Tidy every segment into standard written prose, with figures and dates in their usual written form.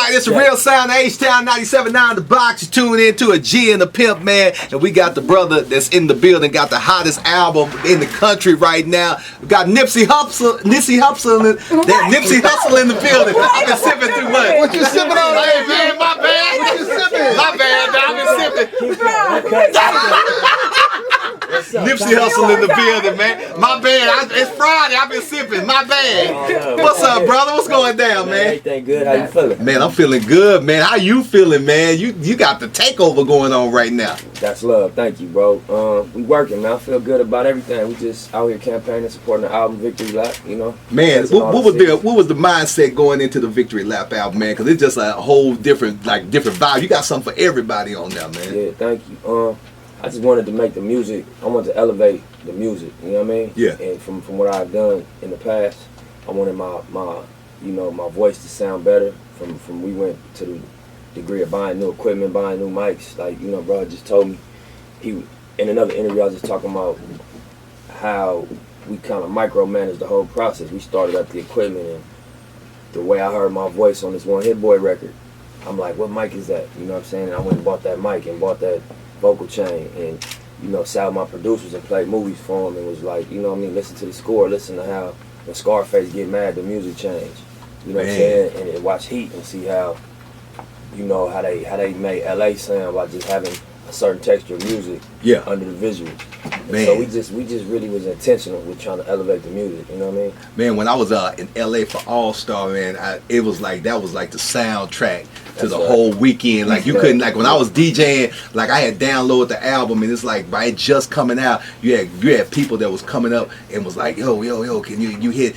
Alright, it's a real sound of H-Town 97.9 The Box. You tune into a G and a Pimp, man. And we got the brother that's in the building, got the hottest album in the country right now. We got Nipsey Hussle in the building. I've been sipping too much. What you sipping on? Hey man, my bad. What you sipping? My bad, man. I've been sipping. Nipsey Hussle in the building, man. My bad. It's Friday. I've been sipping. My bad. What's up, brother? What's going down, man? Everything good. How you feeling? Man, I'm feeling good, man. How you feeling, man? You got the takeover going on right now. That's love. Thank you, bro. We working, man. I feel good about everything. We just out here campaigning, supporting the album Victory Lap. You know. Man, what was the mindset going into the Victory Lap album, man? Because it's just a whole different vibe. You got something for everybody on there, man. Yeah, thank you. I just wanted to make the music. I wanted to elevate the music. You know what I mean? Yeah. And from what I've done in the past, I wanted my voice to sound better. From we went to the degree of buying new equipment, buying new mics. Like, you know, bro just told me, in another interview I was just talking about how we kind of micromanaged the whole process. We started up the equipment, and the way I heard my voice on this One Hit Boy record, I'm like, what mic is that? You know what I'm saying? And I went and bought that mic and bought that vocal chain, and you know, sat with my producers and played movies for them, and was like, you know what I mean, listen to the score, listen to how when Scarface get mad, the music changed. You know what I'm saying? And watch Heat and see how, you know, how they made LA sound by just having a certain texture of music under the visuals. Man. So we just really was intentional with trying to elevate the music, you know what I mean? Man, when I was in LA for All Star, man, that was like the soundtrack to the whole weekend. Like you couldn't, like when I was DJing, like I had downloaded the album, and it's like by it just coming out, you had people that was coming up and was like, yo, can you hit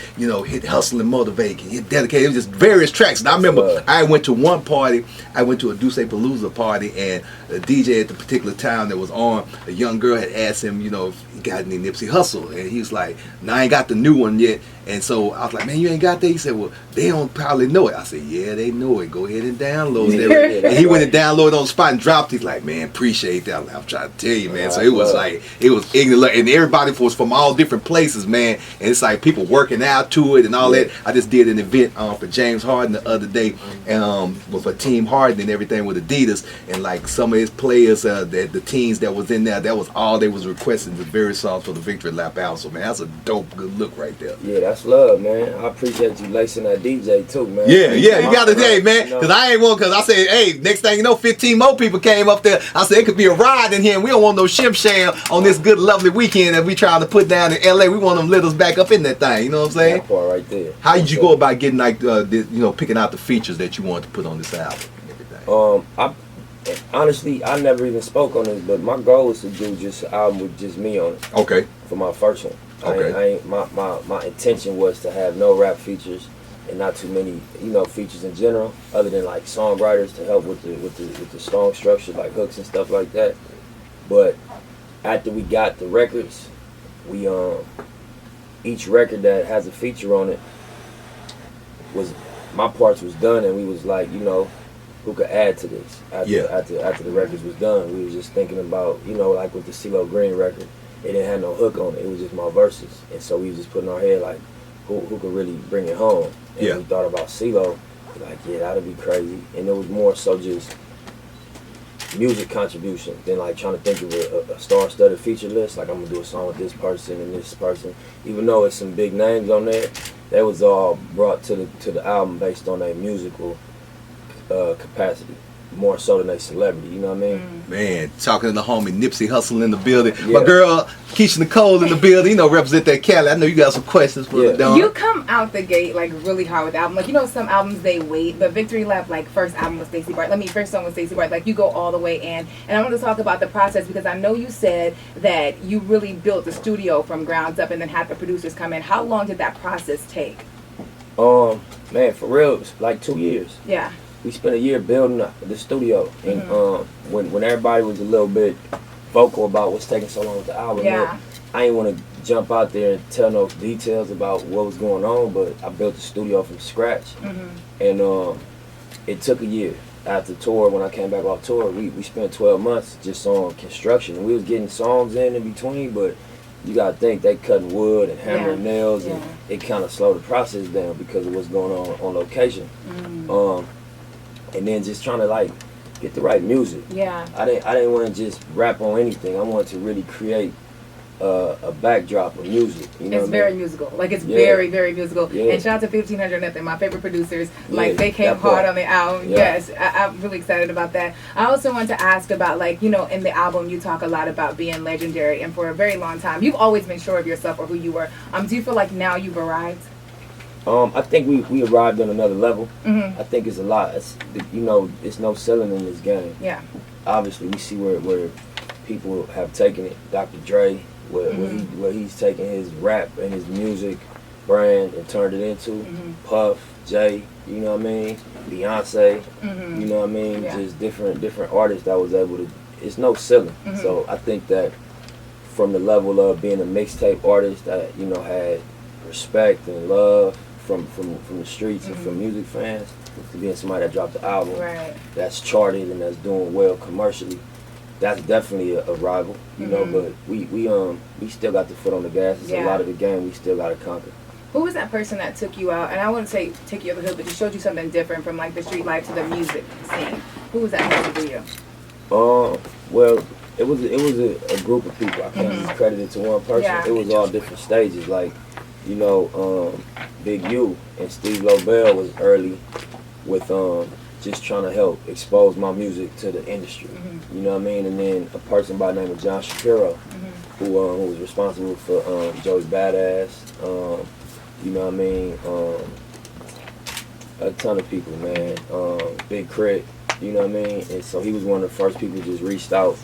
Hustle and Motivate, can you hit Dedicate? It was just various tracks. And I remember I went to one party, I went to a Duce Palooza party, and the DJ at the particular time that was on, a young girl had asked him, you know, if he got any Nipsey Hussle, and he was like, no, I ain't got the new one yet. And so I was like, man, you ain't got that? He said, well, they don't probably know it. I said, yeah, they know it. Go ahead and download it. And he went and downloaded on the spot and dropped it. He's like, man, appreciate that. I'm trying to tell you, man. So it was like, it was ignorant. And everybody was from all different places, man. And it's like people working out to it and all that. I just did an event for James Harden the other day, and with a Team Harden and everything with Adidas. And like some of his players, the teams that was in there, that was all they was requesting, the various songs for the Victory Lap album. So man, that's a dope, good look right there. Yeah, that's love, man. I appreciate you lacing that DJ too, man. Yeah, you got to say, man, because I ain't want, because I said, hey, next thing you know, 15 more people came up there. I said, it could be a ride in here, and we don't want no shim sham on this good, lovely weekend that we trying to put down in LA. We want them littles back up in that thing, you know what I'm saying? That part right there. How did you go about getting, like, picking out the features that you wanted to put on this album and everything? Honestly, I never even spoke on this, but my goal is to do just an album with just me on it. Okay. For my first one. Okay. My intention was to have no rap features and not too many, features in general, other than like songwriters to help with the song structure, like hooks and stuff like that. But after we got the records, we each record that has a feature on it was, my parts was done, and we was like, who could add to this after the records was done. We was just thinking about, like with the CeeLo Green record, it didn't have no hook on it. It was just my verses. And so we was just putting our head like, who could really bring it home? And we thought about CeeLo, like, yeah, that'd be crazy. And it was more so just music contribution than like trying to think of a star-studded feature list. Like, I'm gonna do a song with this person and this person. Even though it's some big names on there, that was all brought to the album based on a musical capacity, more so than a celebrity, you know what I mean? Man, talking to the homie Nipsey Hussle in the building. My girl Keisha Nicole in the building, represent that Cali. I know you got some questions for the Dawn. You come out the gate like really hard with the album. Like, some albums they wait, but Victory Lap, like first album with Stacey Bart. First song with Stacey Bart, like you go all the way in. And I want to talk about the process because I know you said that you really built the studio from ground up and then had the producers come in. How long did that process take? Man, for real, it was like 2 years. Yeah. We spent a year building the studio, and when everybody was a little bit vocal about what's taking so long with the album, I didn't want to jump out there and tell no details about what was going on, but I built the studio from scratch, and it took a year. After tour, when I came back off tour, we spent 12 months just on construction, and we was getting songs in between, but you gotta think they cutting wood and hammering nails, and it kind of slowed the process down because of what's going on location. and then just trying to like get the right music. Yeah. I didn't want to just rap on anything. I wanted to really create a backdrop of music. You know it's very musical. Like it's very, very musical. Yeah. And shout out to 1500 Nothing, my favorite producers. Like Yeah, they came that part. hard on the album. Yeah. Yes, I'm really excited about that. I also want to ask about, like, you know, in the album you talk a lot about being legendary, and for a very long time you've always been sure of yourself or who you were. Do you feel like now you've arrived? I think we arrived on another level. Mm-hmm. I think it's a lot. It's, you know, it's no selling in this game. Yeah. Obviously, we see where people have taken it. Dr. Dre, where he's taken his rap and his music brand and turned it into. Puff, Jay, you know what I mean? Beyonce, you know what I mean? Yeah. Just different artists that was able to. It's no selling. So I think that from the level of being a mixtape artist that, you know, had respect and love from the streets and from music fans, to being somebody that dropped the album that's charted and that's doing well commercially, that's definitely a rival, you know. But we still got the foot on the gas. It's a lot of the game we still got to conquer. Who was that person that took you out? And I wouldn't say took you over the hood, but just showed you something different from like the street life to the music scene. Who was that person for you? Well, it was a group of people. I can't just credit it to one person. Yeah. It was all different stages. Like, you know, Big U and Steve Lobel was early with just trying to help expose my music to the industry. You know what I mean? And then a person by the name of John Shapiro, who was responsible for Joey Badass. You know what I mean? A ton of people, man. Big Crit, you know what I mean? And so he was one of the first people who just reached out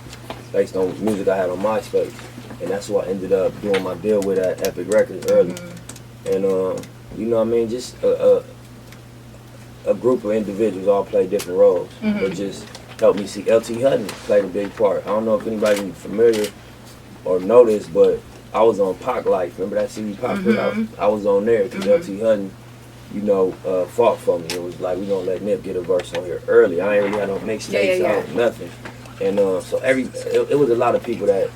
based on music I had on MySpace. And that's who I ended up doing my deal with at Epic Records early. And, you know what I mean? Just a group of individuals all play different roles. But just helped me see. LT Hutton played a big part. I don't know if anybody's familiar or know this, but I was on Pac Life. Remember that CD Pac put out? I was on there because LT Hutton, you know, fought for me. It was like, we gonna let Nip get a verse on here early. I ain't really had no mixtapes out, nothing. And so it was a lot of people that,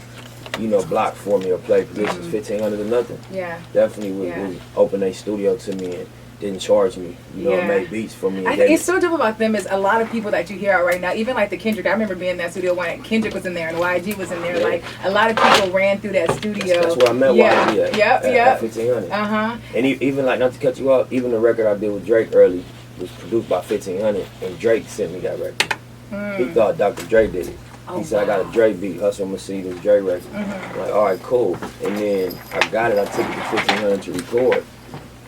you know, blocked for me or played positions. 1500 or Nothing. Yeah. Definitely would open their studio to me and didn't charge me. You know, made beats for me. I think it's so dope about them is a lot of people that you hear out right now, even like the Kendrick. I remember being in that studio when Kendrick was in there and YG was in there. Like a lot of people ran through that studio. That's where I met YG at 1500. And even like, not to cut you off, even the record I did with Drake early was produced by 1500, and Drake sent me that record. He thought Dr. Dre did it. He said, I got a Dre beat, Hustle, I'm gonna see this Dre record. I'm like, all right, cool. And then I got it, I took it to 1500 to record.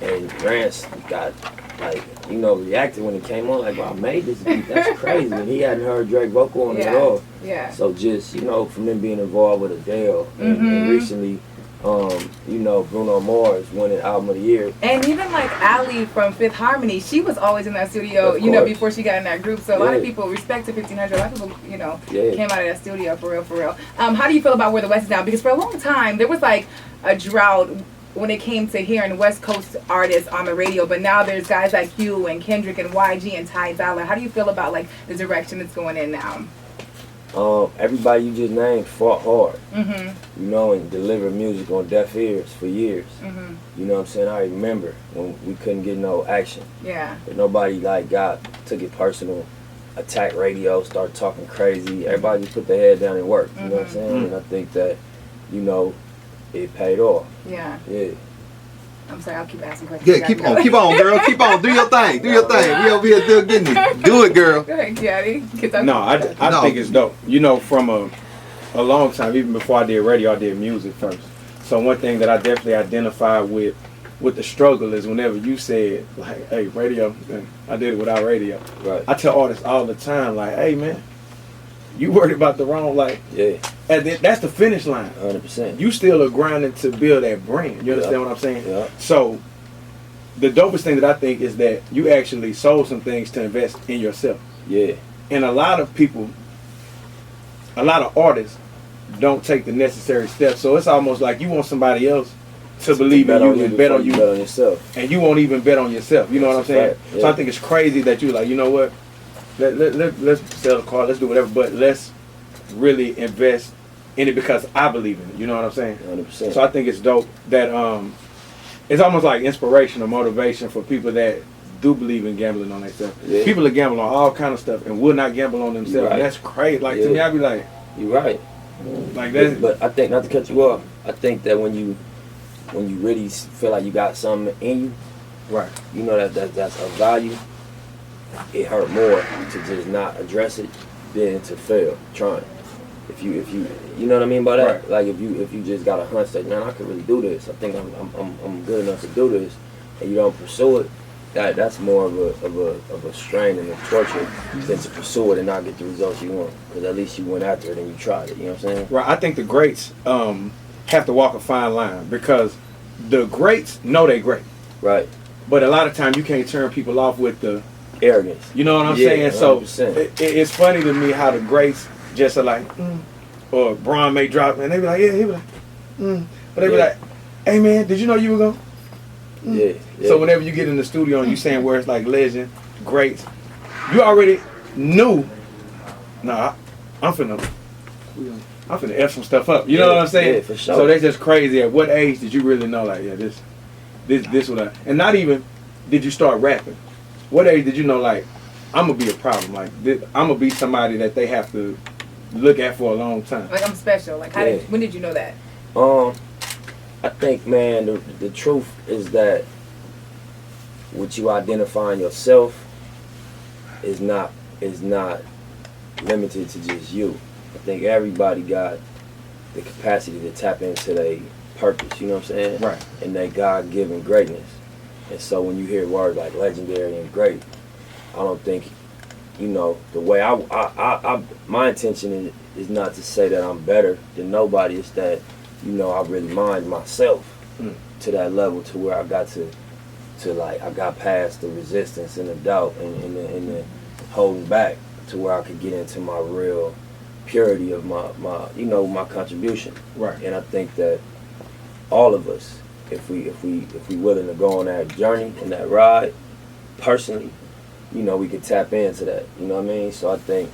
And Rance got, like, you know, reacted when it came on, like, well, I made this beat, that's crazy. And he hadn't heard Drake vocal on it at all. So just, you know, from them being involved with Adele, and recently, you know, Bruno Mars winning Album of the Year. And even like Ali from Fifth Harmony, she was always in that studio, you know, before she got in that group. So a lot of people respected 1500. A lot of people, you know, came out of that studio for real. How do you feel about Where the West Is Now? Because for a long time, there was like a drought when it came to hearing West Coast artists on the radio, but now there's guys like you and Kendrick and YG and Ty Dolla. How do you feel about like the direction it's going in now? Everybody you just named fought hard, you know, and delivered music on deaf ears for years. You know what I'm saying? I remember when we couldn't get no action. But nobody like took it personal, attacked radio, started talking crazy. Everybody just put their head down and worked. You know what I'm saying? And I think that, you know, it paid off. I'm sorry, I'll keep asking questions. Keep on, girl. Keep on. Do your thing. We over here still getting it. Do it, girl. Go ahead, Kiotti. No, I think it's dope. You know, from a long time, even before I did radio, I did music first. So one thing that I definitely identified with the struggle is whenever you said, like, hey, radio, and I did it without radio. I tell artists all the time, like, hey, man, you worried about the wrong, like, and that's the finish line. 100%. You still are grinding to build that brand. You understand what I'm saying? So the dopest thing that I think is that you actually sold some things to invest in yourself. And a lot of people, a lot of artists don't take the necessary steps. So it's almost like you want somebody else to believe in you and bet on you. Bet on yourself. And you won't even bet on yourself. You know what I'm saying? So I think it's crazy that you're like, you know what? Let's sell a car, let's do whatever, but let's really invest in it because I believe in it. You know what I'm saying? 100%. So I think it's dope that it's almost like inspiration or motivation for people that do believe in gambling on themselves. Yeah. People that gamble on all kind of stuff and will not gamble on themselves. Right. That's crazy. Like to Yeah. me, I be like, You're right. like that. But I think, not to cut you off, I think that when you really feel like you got something in you, Right. you know that's of value, it hurt more to just not address it than to fail trying. If you know what I mean by that? Right. Like if you just got a hunch that, man, I can really do this. I think I'm good enough to do this, and you don't pursue it. That's more of a strain and a torture than to pursue it and not get the results you want. Because at least you went after it and you tried it. You know what I'm saying? Right. I think the greats have to walk a fine line because the greats know they great, Right. but a lot of times you can't turn people off with the Arrogance. You know what I'm Yeah, saying? So 100%. it's funny to me how the greats just are like, or Braun may drop, and they be like, yeah, he be like, but they be Yeah. like, hey man, did you know you were going? Yeah. So whenever you get in the studio and you saying words like legend, great, you already knew. Nah, I'm finna F some stuff up. You know what I'm saying? Yeah, for sure. So that's just crazy. At what age did you really know? Like, yeah, this what I, and not even did you start rapping? What age did you know? Like, I'm gonna be a problem. Like, I'm gonna be somebody that they have to look at for a long time. Like I'm special. Like when did you know that? I think, man, the truth is that what you identifying yourself is not limited to just you. I think everybody got the capacity to tap into their purpose, you know what I'm saying? Right. And their God-given greatness. And so when you hear words like legendary and great, I don't think, you know, the way my intention is not to say that I'm better than nobody. It's that, you know, I really mind myself to that level to where I got to like, I got past the resistance and the doubt and the holding back to where I could get into my real purity of my you know, my contribution. Right. And I think that all of us, if we willing to go on that journey and that ride, personally, you know, we could tap into that. You know what I mean? So I think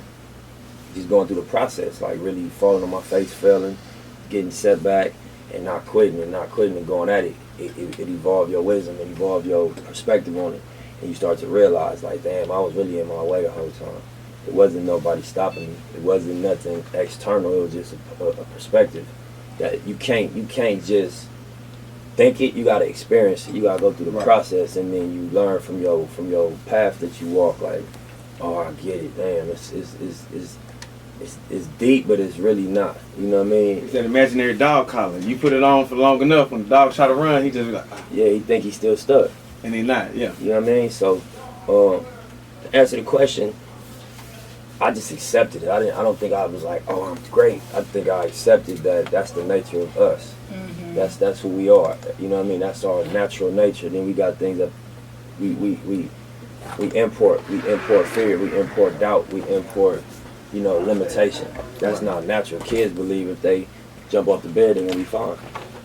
just going through the process, like really falling on my face, failing, getting set back, and not quitting and going at it. It evolved your wisdom, it evolved your perspective on it, and you start to realize, like, damn, I was really in my way the whole time. It wasn't nobody stopping me. It wasn't nothing external. It was just a perspective that you can't just think it. You gotta experience it. You gotta go through the process, and then you learn from your path that you walk. Like, oh, I get it. Damn, it's deep, but it's really not. You know what I mean? It's that imaginary dog collar. You put it on for long enough, when the dog try to run, he just be like, ah. Yeah, he think he's still stuck. And he not. Yeah. You know what I mean? So, to answer the question, I just accepted it. I don't think I was like, oh, I'm great. I think I accepted that that's the nature of us. Mm-hmm. That's who we are. You know what I mean? That's our natural nature. Then we got things that we import. We import fear. We import doubt. We import, you know, limitation. That's not natural. Kids believe if they jump off the bed, they're gonna be fine.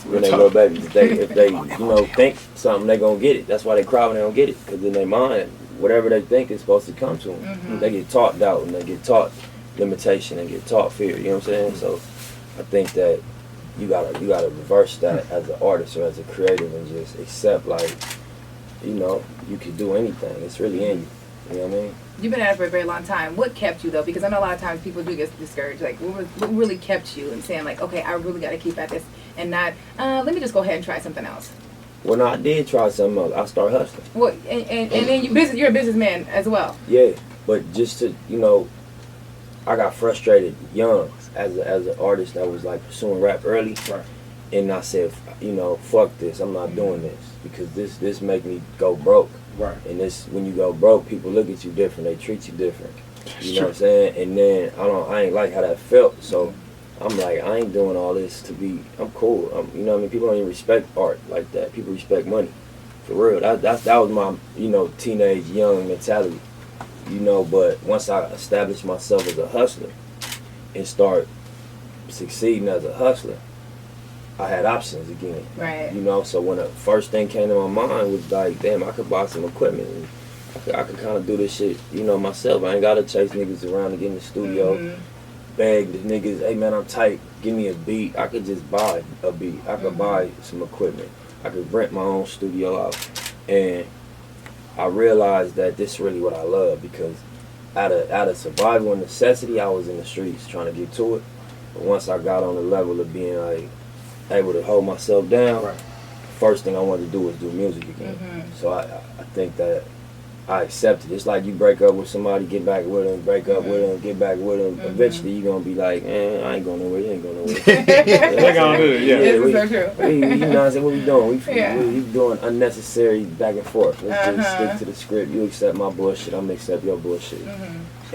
When they little babies, if they you know, think something, they gonna get it. That's why they cry when they don't get it, because in their mind, whatever they think is supposed to come to them. Mm-hmm. They get taught doubt, and they get taught limitation, and get taught fear. You know what I'm saying? So I think that you gotta reverse that as an artist or as a creative, and just accept, like, you know, you can do anything. It's really in you. You know what I mean? You've been at it for a very long time. What kept you, though? Because I know a lot of times people do get discouraged. Like, what really kept you and saying, like, okay, I really got to keep at this and not, let me just go ahead and try something else? Well, no, I did try something else. I started hustling. Well, and then you're a businessman as well. Yeah, but just to, you know, I got frustrated young as an artist that was, like, pursuing rap early. Right. And I said, you know, fuck this. I'm not doing this because this make me go broke. Right. And this, when you go broke, people look at you different. They treat you different. You know what I'm saying? And then I ain't like how that felt. So I'm like, I ain't doing all this to be. I'm cool. You know what I mean? People don't even respect art like that. People respect money. For real. That was my, you know, teenage young mentality. You know, but once I established myself as a hustler and start succeeding as a hustler, I had options again. Right. You know, so when the first thing came to my mind was like, damn, I could buy some equipment and I could kind of do this shit, you know, myself. I ain't gotta chase niggas around to get in the studio, beg the niggas, hey man, I'm tight, give me a beat. I could just buy a beat. I could buy some equipment. I could rent my own studio out. And I realized that this is really what I love, because out of survival and necessity, I was in the streets trying to get to it. But once I got on the level of being like able to hold myself down, Right. first thing I wanted to do was do music again. So I think that I accepted it. It's like you break up with somebody, get back with them, break up with them, get back with them. Eventually you're going to be like, I ain't going nowhere, you ain't going nowhere. They're going to do it, yeah. This is so true. You know what I'm saying? What we doing? Yeah. We doing unnecessary back and forth. Let's just stick to the script. You accept my bullshit, I'm going to accept your bullshit.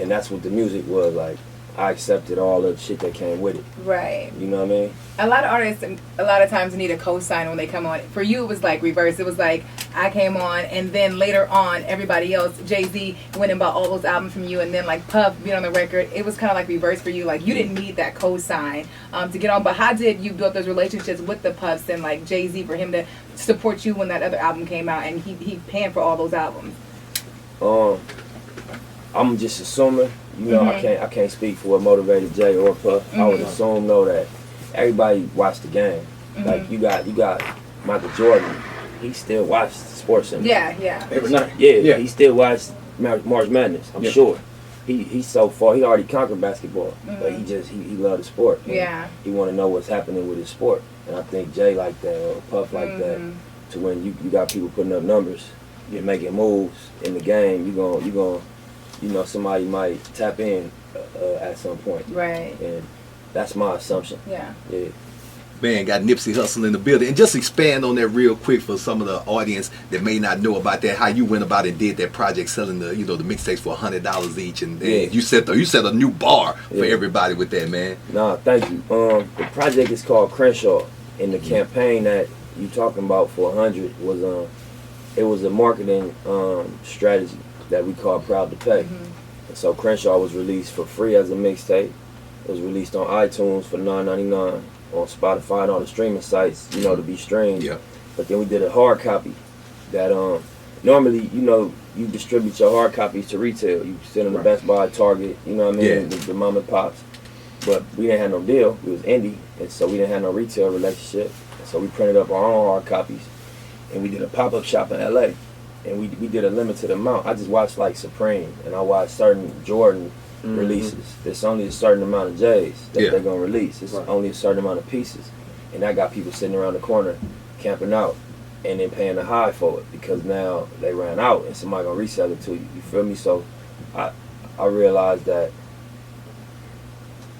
And that's what the music was like. I accepted all the shit that came with it. Right. You know what I mean? A lot of artists, a lot of times need a co-sign when they come on. For you, it was like reverse. It was like I came on, and then later on, everybody else, Jay-Z went and bought all those albums from you, and then like Puff being on the record. It was kind of like reverse for you. Like you didn't need that co-sign to get on. But how did you build those relationships with the Puffs and like Jay-Z for him to support you when that other album came out, and he paying for all those albums? I'm just assuming. You know, I can't speak for what motivated Jay or Puff. I would assume though that everybody watched the game. Like you got Michael Jordan. He still watched Sports Center. Yeah. Every night. Yeah, he still watched March Madness. I'm sure. He's so far. He already conquered basketball, but he loved the sport. Yeah. He want to know what's happening with his sport, and I think Jay like that or Puff like that. To when you got people putting up numbers, you're making moves in the game. You gonna you know, somebody might tap in at some point. Right. And that's my assumption. Yeah. Man, got Nipsey Hussle in the building. And just expand on that real quick for some of the audience that may not know about that, how you went about and did that project, selling the, the mixtapes for $100 each. And you set a new bar for everybody with that, man. Nah, thank you. The project is called Crenshaw. And the campaign that you talking about for 100 was it was a marketing strategy that we call Proud to Pay. And so Crenshaw was released for free as a mixtape. It was released on iTunes for $9.99, on Spotify and all the streaming sites, to be streamed. Yeah. But then we did a hard copy that normally, you distribute your hard copies to retail. You send them to Best Buy, Target, you know what I mean, the mom and pops. But we didn't have no deal. We was indie, and so we didn't have no retail relationship. And so we printed up our own hard copies, and we did a pop-up shop in LA. And we did a limited amount. I just watched like Supreme, and I watched certain Jordan releases. There's only a certain amount of J's that they're gonna release. It's only a certain amount of pieces, and I got people sitting around the corner, camping out, and then paying the high for it because now they ran out, and somebody gonna resell it to you. You feel me? So I realized that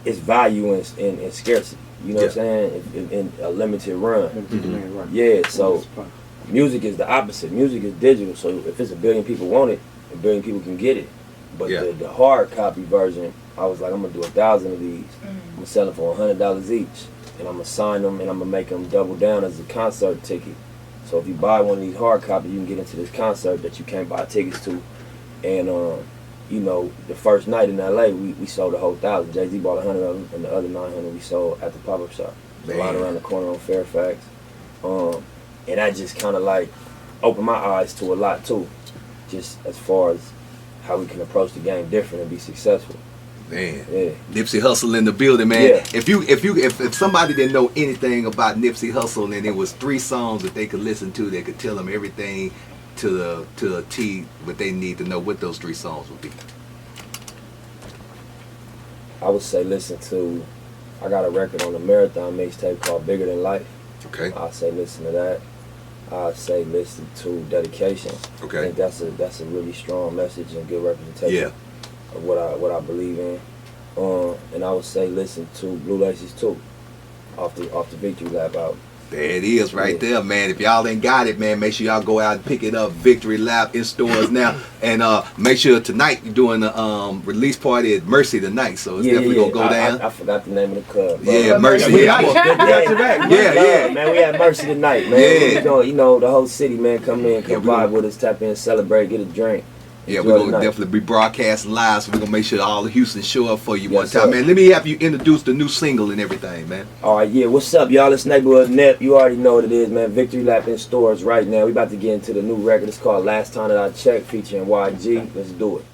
it's value in scarcity. You know what I'm saying? In a limited run. Yeah. So. Music is the opposite. Music is digital, so if it's 1 billion people want it, 1 billion people can get it. But the hard copy version, I was like, I'm gonna do 1,000 of these. I'm gonna sell them for $100 each, and I'm gonna sign them, and I'm gonna make them double down as a concert ticket. So if you buy one of these hard copies, you can get into this concert that you can't buy tickets to. And the first night in LA, we sold a whole 1,000. Jay-Z bought 100 of them, and the other 900 we sold at the pop-up shop. The line around the corner on Fairfax. And that just kind of like opened my eyes to a lot too, just as far as how we can approach the game different and be successful. Man, Nipsey Hussle in the building, man. Yeah. If somebody didn't know anything about Nipsey Hussle and it was 3 songs that they could listen to that could tell them everything to the T, what they need to know, what those 3 songs would be. I would say I got a record on the Marathon mixtape called Bigger Than Life. Okay. I'd say listen to that. I'd say listen to Dedication. Okay. I think that's a really strong message and good representation of what I believe in. And I would say listen to Blue Laces 2 off the Victory Lap album. There it is right there, man. If y'all ain't got it, man, make sure y'all go out and pick it up. Victory Lap in stores now. And make sure tonight you're doing the release party at Mercy tonight. So it's definitely going to go down. I forgot the name of the club. Yeah, Mercy. Man, we had Mercy tonight, man. Yeah. The whole city, man, come vibe with us, tap in, celebrate, get a drink. Yeah, we're going to definitely be broadcasting live, so we're going to make sure all of Houston show up for you one time. Man, let me have you introduce the new single and everything, man. All right, what's up, y'all? It's Neighborhood Nep. You already know what it is, man. Victory Lap in stores right now. We about to get into the new record. It's called Last Time That I Checked, featuring YG. Let's do it.